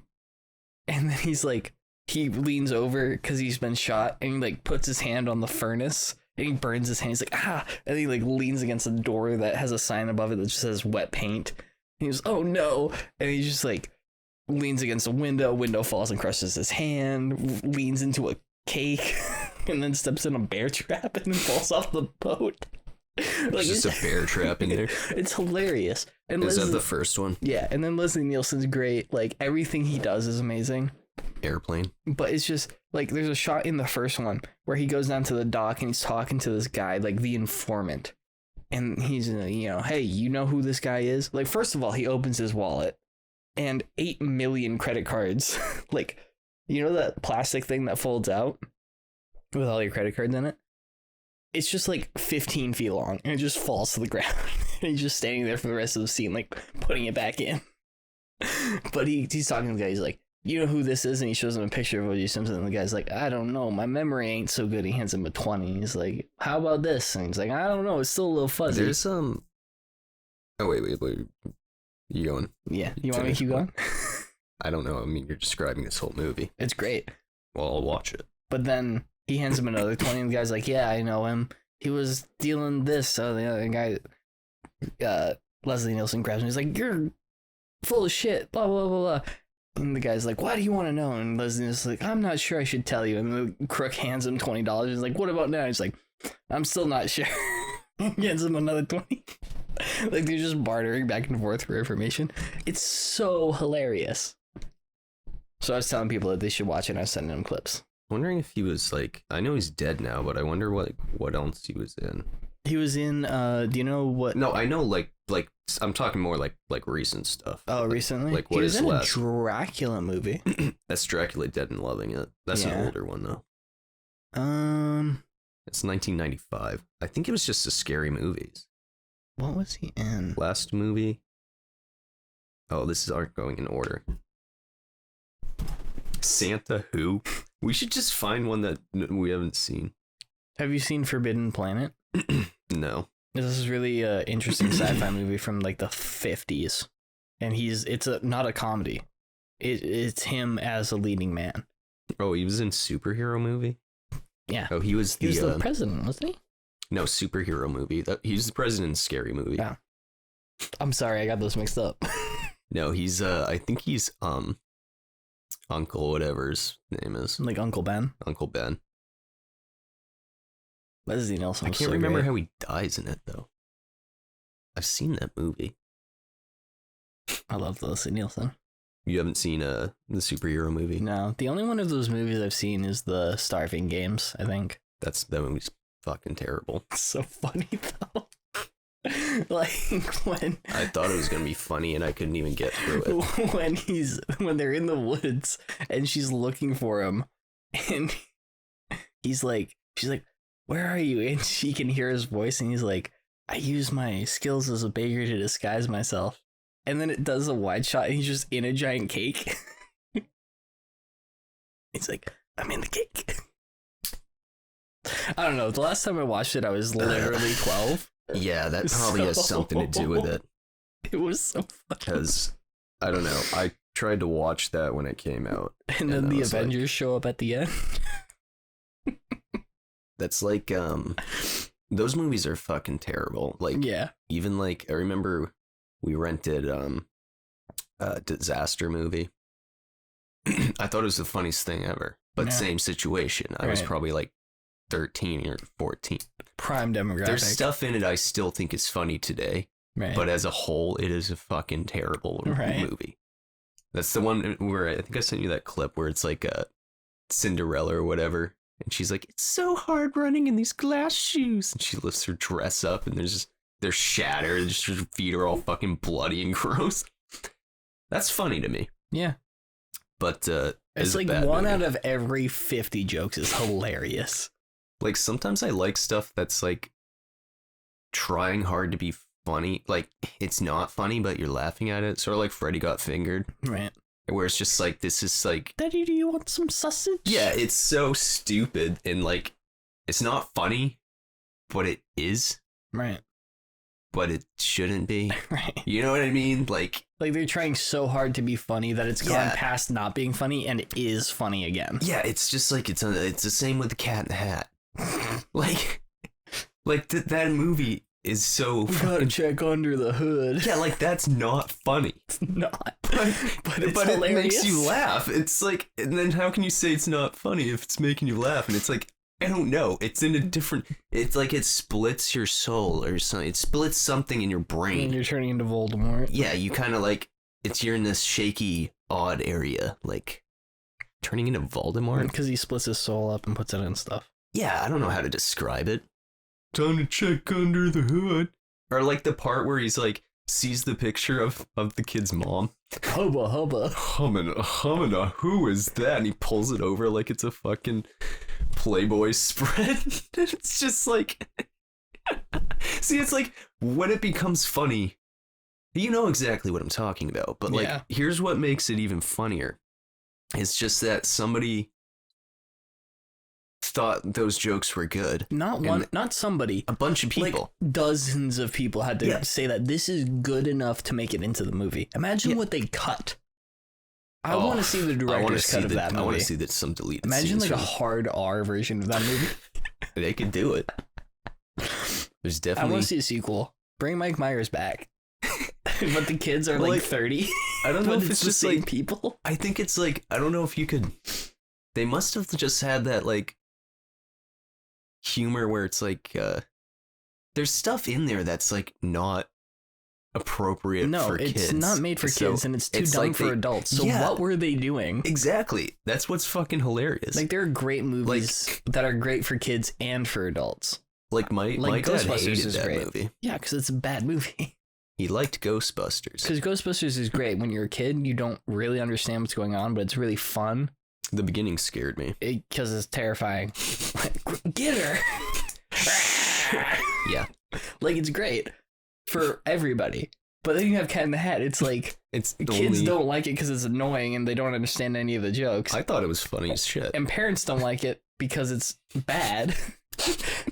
and then he's like, he leans over because he's been shot, and he like puts his hand on the furnace and he burns his hand. He's like, ah, and he like leans against a door that has a sign above it that just says wet paint. And he goes, oh no, and he just like leans against a window falls and crushes his hand, leans into a cake, and then steps in a bear trap and then falls off the boat. Like, just a bear trap in there. It's hilarious. And is that the first one? Yeah, and then Leslie Nielsen's great. Like, everything he does is amazing. Airplane. But it's just like there's a shot in the first one where he goes down to the dock and he's talking to this guy, like the informant, and he's hey, you know who this guy is? Like, first of all, he opens his wallet and 8 million credit cards. Like, you know that plastic thing that folds out with all your credit cards in it? It's just like 15 feet long and it just falls to the ground. And he's just standing there for the rest of the scene, like putting it back in. But he's talking to the guy. He's like, you know who this is? And he shows him a picture of O.J. Simpson. And the guy's like, I don't know. My memory ain't so good. He hands him a 20. He's like, how about this? And he's like, I don't know. It's still a little fuzzy. There's oh, wait. You going? Yeah. You want me to keep going? I don't know. I mean, you're describing this whole movie. It's great. Well, I'll watch it. But then he hands him another 20, and the guy's like, yeah, I know him. He was dealing this. So the other guy, Leslie Nielsen, grabs him. He's like, you're full of shit, blah, blah, blah, blah. And the guy's like, why do you want to know? And Leslie Nielsen's like, I'm not sure I should tell you. And the crook hands him $20. He's like, what about now? He's like, I'm still not sure. He hands him another 20. Like, they're just bartering back and forth for information. It's so hilarious. So I was telling people that they should watch it, and I was sending them clips. Wondering if he was like, I know he's dead now, but I wonder what else he was in. He was in do you know what? No, I know like I'm talking more like recent stuff. Oh, recently? Like what he is was in last? a Dracula movie. That's Dracula Dead and Loving It. That's an older one though. It's 1995. I think it was just a Scary Movies. What was he in? Last movie. Oh, this is aren't going in order. Santa Who? We should just find one that we haven't seen. Have you seen Forbidden Planet? No. This is really interesting sci-fi movie from like the 50s. And it's not a comedy. It's him as a leading man. Oh, he was in superhero movie? Yeah. Oh, he was the president, wasn't he? No, superhero movie. He was the president in Scary Movie. Yeah. I'm sorry, I got those mixed up. No, he's I think he's Uncle whatever his name is. Like Uncle Ben? Uncle Ben. Leslie Nielsen. I can't remember how he dies in it though. I've seen that movie. I love Leslie Nielsen. You haven't seen the superhero movie? No, the only one of those movies I've seen is the Starving Games, I think. That movie's fucking terrible. It's so funny though. Like when I thought it was gonna be funny and I couldn't even get through it. When they're in the woods and she's looking for him and she's like, where are you? And she can hear his voice and he's like, I use my skills as a baker to disguise myself. And then it does a wide shot and he's just in a giant cake. He's like, I'm in the cake. I don't know. The last time I watched it, I was literally 12. Yeah, that probably has something to do with it. It was so funny. Because, I don't know, I tried to watch that when it came out. And then the Avengers show up at the end. That's like, those movies are fucking terrible. Like, yeah. Even like, I remember we rented a disaster movie. I thought it was the funniest thing ever. But same situation. I was probably like 13 or 14. Prime demographic. There's stuff in it I still think is funny today. Right. But as a whole, it is a fucking terrible movie. That's the one where I think I sent you that clip where it's like a Cinderella or whatever. And she's like, it's so hard running in these glass shoes. And she lifts her dress up and they're shattered. Just her feet are all fucking bloody and gross. That's funny to me. Yeah. But it's like one out of every 50 jokes is hilarious. Like sometimes I like stuff that's like trying hard to be funny. Like it's not funny, but you're laughing at it. Sort of like Freddy Got Fingered. Right. Where it's just like, this is like, Daddy, do you want some sausage? Yeah, it's so stupid and like, it's not funny, but it is. Right. But it shouldn't be. Right. You know what I mean? Like they're trying so hard to be funny that it's gone past not being funny and it is funny again. Yeah, it's just like, it's the same with the Cat in the Hat. Like, Like that movie is so we gotta check under the hood. Yeah, like that's not funny. It's not. But it's it hilarious. makes you laugh. It's like, and then how can you say it's not funny if it's making you laugh? And it's like, I don't know. It's in a different. It's like it splits your soul or something. It splits something in your brain. And you're turning into Voldemort. Yeah, you kind of like you're in this shaky, odd area, like turning into Voldemort because he splits his soul up and puts it in stuff. Yeah, I don't know how to describe it. Time to check under the hood. Or like the part where he's like sees the picture of the kid's mom. Hubba hubba. Humana, who is that? And he pulls it over like it's a fucking Playboy spread. It's just like see, it's like when it becomes funny, you know exactly what I'm talking about. But like here's what makes it even funnier. It's just that somebody thought those jokes were good. Not somebody. A bunch of people. Like dozens of people had to say that this is good enough to make it into the movie. Imagine what they cut. I want to see the director's cut of that movie. I want to see some deleted Imagine scenes like a hard R version of that movie. They could do it. There's definitely. I want to see a sequel. Bring Mike Myers back. But the kids are like 30. I don't know if it's just like people. I think it's like, I don't know if you could. They must have just had that like humor where it's like there's stuff in there that's like not appropriate for kids. No, it's not made for kids and it's too dumb like for adults. So what were they doing? Exactly. That's what's fucking hilarious. Like there are great movies that are great for kids and for adults. Like my dad hated that movie. Yeah, because it's a bad movie. He liked Ghostbusters. Because Ghostbusters is great. When you're a kid, you don't really understand what's going on, but it's really fun. The beginning scared me. Because it's terrifying. Get her! Yeah. Like, it's great for everybody. But then you have Cat in the Hat. It's like, kids don't like it because it's annoying and they don't understand any of the jokes. I thought it was funny as shit. And parents don't like it because it's bad.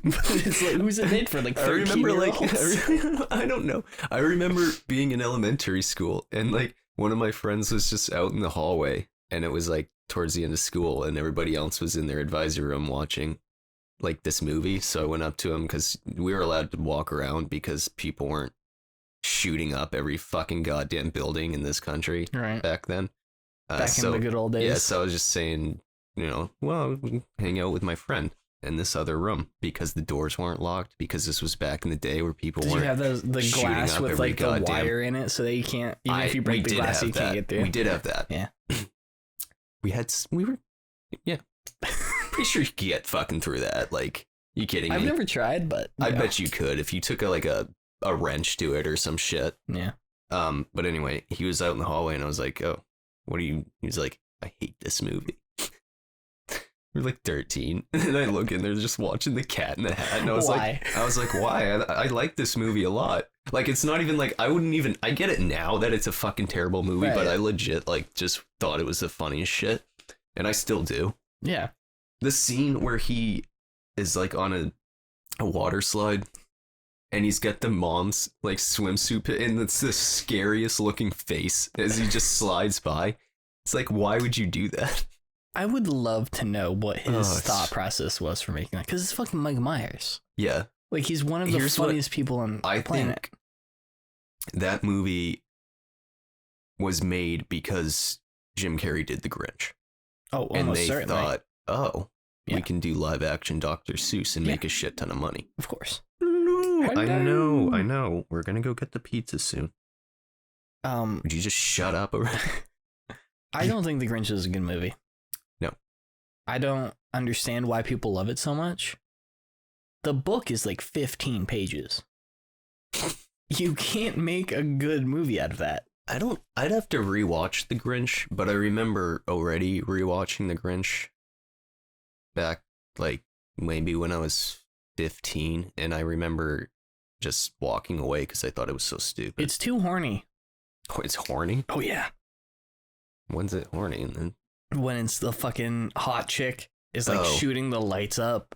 But it's like, who's it made for? Like 13-year-olds? I don't know. I remember being in elementary school and like one of my friends was just out in the hallway and it was like towards the end of school and everybody else was in their advisory room watching like this movie. So I went up to him because we were allowed to walk around because people weren't shooting up every fucking goddamn building in this country back then. Back in the good old days. Yeah, so I was just saying, well, we can hang out with my friend in this other room because the doors weren't locked because this was back in the day where people weren't. Did you have the glass with like the wire in it so that you can't, even if you break the glass, you can't get through? We did have that. Yeah. We were pretty sure you could get fucking through that. Like, you kidding me? I've never tried, but I bet you could if you took a wrench to it or some shit. Yeah. But anyway, he was out in the hallway and I was like, oh, what are you? He was like, I hate this movie. We're like 13, and I look in there just watching the Cat in the Hat, and I was like, why? I like this movie a lot. Like, it's not even like, I get it now that it's a fucking terrible movie, but I legit like just thought it was the funniest shit, and I still do. Yeah. The scene where he is like on a water slide, and he's got the mom's like swimsuit, and it's the scariest looking face as he just slides by. It's like, why would you do that? I would love to know what his thought process was for making that, because it's fucking Mike Myers. Yeah. Like, he's one of the funniest people on the planet. Think that movie was made because Jim Carrey did The Grinch. Oh, almost and they certainly. thought, we can do live action Dr. Seuss and make a shit ton of money. Of course. I know. We're going to go get the pizza soon. Would you just shut up already? I don't think The Grinch is a good movie. No. I don't understand why people love it so much. The book is like 15 pages. You can't make a good movie out of that. I'd have to rewatch The Grinch, but I remember already rewatching The Grinch back like maybe when I was 15, and I remember just walking away because I thought it was so stupid. It's too horny. Oh, it's horny? Oh, yeah. When's it horny? And then when it's the fucking hot chick is like shooting the lights up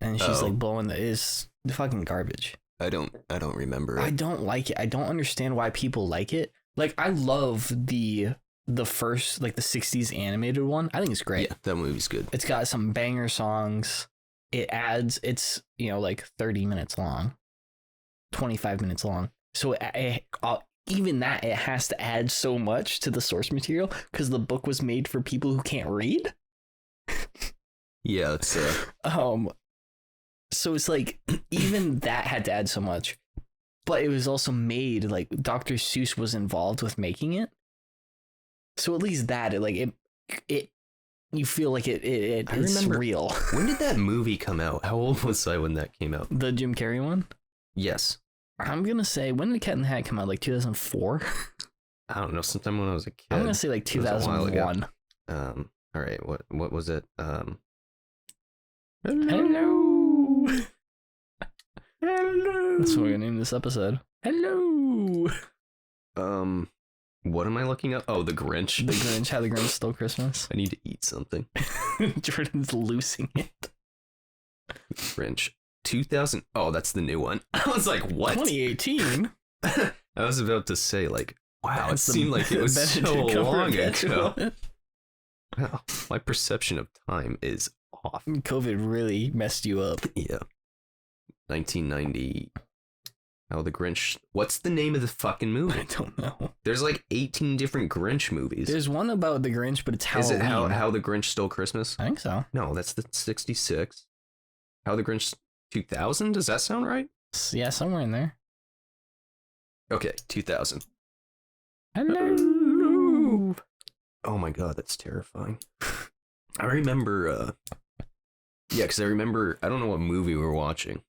and she's like blowing it's fucking garbage. I don't remember it. I don't like it. I don't understand why people like it. Like, I love the first, like, the 60s animated one. I think it's great. Yeah, that movie's good. It's got some banger songs. it's, like 30 minutes long, 25 minutes long. So even that, it has to add so much to the source material because the book was made for people who can't read. Yeah, it's so it's like even that had to add so much, but it was also made like Dr. Seuss was involved with making it. So at least that it you feel like it's real. When did that movie come out? How old was I when that came out? The Jim Carrey one? Yes. I'm gonna say, when did Cat in the Hat come out? Like 2004? I don't know. Sometime when I was a kid. I'm gonna say like 2001. All right. What was it? Hello. That's what we're gonna name this episode. Hello. What am I looking up? Oh, The Grinch. The Grinch. How the Grinch Stole Christmas. I need to eat something. Jordan's losing it. Grinch. 2000. Oh, that's the new one. I was like, what? 2018. I was about to say, like, wow, it seemed like it was so long ago. Wow, my perception of time is off. COVID really messed you up. Yeah. 1990. Oh, The Grinch. What's the name of the fucking movie? I don't know. There's like 18 different Grinch movies. There's one about the Grinch, but it's Halloween. Is it how the Grinch Stole Christmas? I think so. No, that's the 66. How the Grinch 2000? Does that sound right? Yeah, somewhere in there. Okay, 2000. Hello. Oh my god, that's terrifying. I remember, because I remember, I don't know what movie we were watching,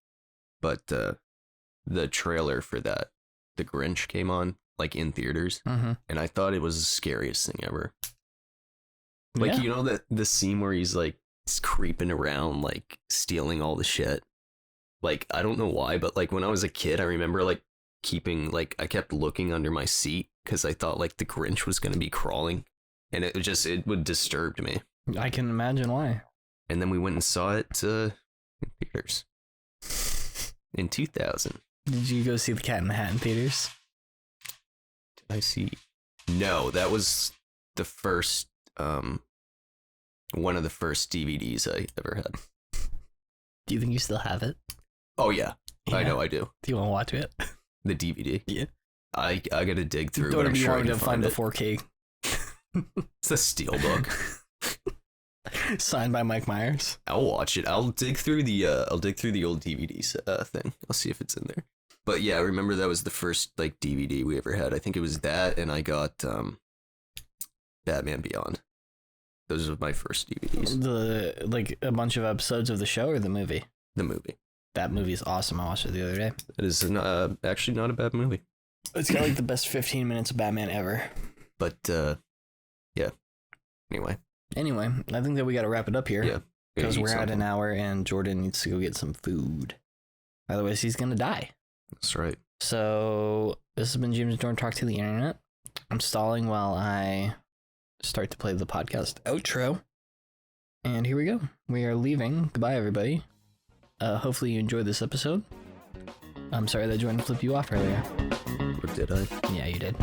but the trailer for that, The Grinch, came on, like, in theaters, and I thought it was the scariest thing ever. Like, yeah. you know that the scene where he's, like, creeping around, like, stealing all the shit? Like, I don't know why, but, like, when I was a kid, I remember, like, I kept looking under my seat, because I thought, like, the Grinch was going to be crawling, and it would disturb me. I can imagine why. And then we went and saw it in theaters in 2000. Did you go see The Cat in the Hat in theaters? Did I see? No, that was the first, one of the first DVDs I ever had. Do you think you still have it? Oh, yeah. I know I do. Do you want to watch it? The DVD? Yeah. I gotta dig through, but Don't I'm be sure I wanting can to find find the it. 4K. It's a steelbook. Signed by Mike Myers. I'll watch it. I'll dig through the old DVDs thing. I'll see if it's in there. But yeah, I remember that was the first like DVD we ever had. I think it was that, and I got Batman Beyond. Those are my first DVDs. Like a bunch of episodes of the show or the movie? The movie. That movie is awesome. I watched it the other day. It is actually not a bad movie. It's got like the best 15 minutes of Batman ever. But yeah. Anyway, I think that we got to wrap it up here. Yeah. Because we're at an hour and Jordan needs to go get some food. Otherwise, he's going to die. That's right. So this has been James and Jordan Talk to the Internet. I'm stalling while I start to play the podcast outro. And here we go. We are leaving. Goodbye, everybody. Hopefully you enjoyed this episode. I'm sorry that Jordan flipped you off earlier. Or did I? Yeah, you did.